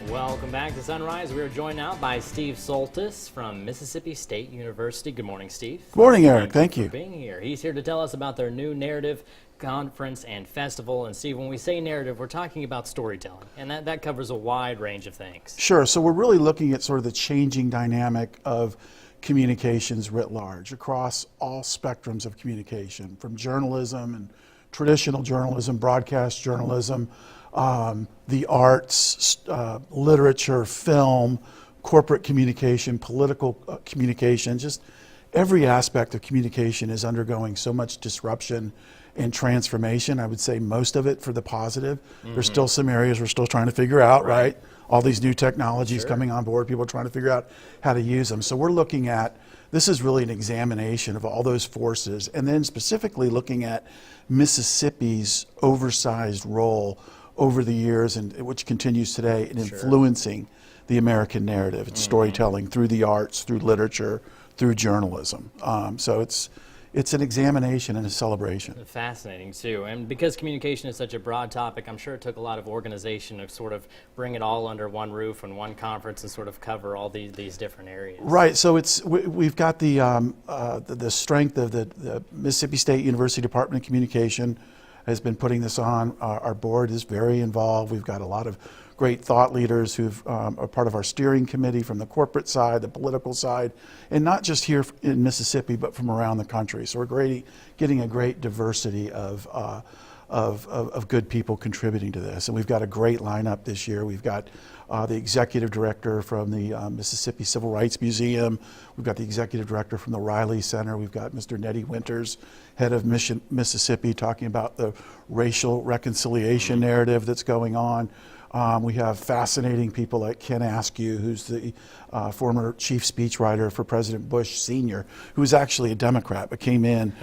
Welcome back to Sunrise. We are joined now by Steve Soltis from Mississippi State University. Good morning, Steve. Good morning, Eric. Thank you for being here. He's here to tell us about their new narrative conference and festival. And Steve, when we say narrative, we're talking about storytelling, and that covers a wide range of things. Sure. So we're really looking at sort of the changing dynamic of communications writ large across all spectrums of communication, from journalism and traditional journalism, broadcast journalism, the arts, literature, film, corporate communication, political communication. Just every aspect of communication is undergoing so much disruption and transformation. I would say most of it for the positive. There's still some areas we're still trying to figure out, right? All these new technologies coming on board, people are trying to figure out how to use them. So we're looking at, this is really an examination of all those forces, and then specifically looking at Mississippi's oversized role over the years, and which continues today in influencing the American narrative and storytelling through the arts, through literature, through journalism. So it's an examination and a celebration. Fascinating too, and because communication is such a broad topic, I'm sure it took a lot of organization to sort of bring it all under one roof and one conference and sort of cover all these different areas. Right. So we've got the strength of the Mississippi State University Department of Communication has been putting this on. Our board is very involved. We've got a lot of great thought leaders who are part of our steering committee from the corporate side, the political side, and not just here in Mississippi, but from around the country. So we're getting a great diversity of good people contributing to this. And we've got a great lineup this year. We've got the executive director from the Mississippi Civil Rights Museum. We've got the executive director from the Riley Center. We've got Mr. Nettie Winters, head of Mississippi, talking about the racial reconciliation narrative that's going on. We have fascinating people like Ken Askew, who's the former chief speechwriter for President Bush Sr., who was actually a Democrat, but came in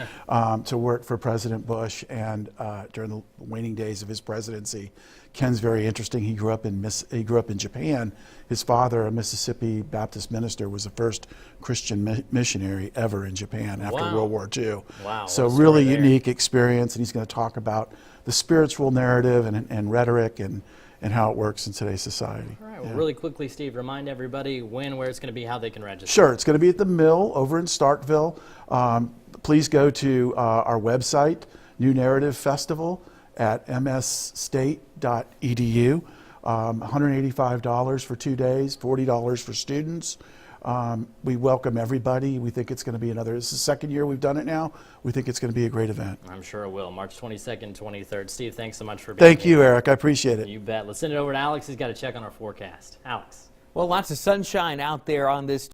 to work for President Bush and during the waning days of his presidency. Ken's very interesting. He grew up in Japan. His father, a Mississippi Baptist minister, was the first Christian missionary ever in Japan after World War II. Wow. So really unique experience, and he's going to talk about the spiritual narrative and rhetoric and how it works in today's society. All right, well, really quickly, Steve, remind everybody when, where it's going to be, how they can register. Sure, it's going to be at the Mill over in Starkville. Please go to our website, New Narrative Festival, at msstate.edu. $185 for 2 days, $40 for students. We welcome everybody. We think it's going to be this is the second year we've done it now. We think it's going to be a great event. I'm sure it will. March 22nd, 23rd. Steve, thanks so much for being here. Thank you, Eric. I appreciate it. You bet. Let's send it over to Alex. He's got to check on our forecast. Alex. Well, lots of sunshine out there on this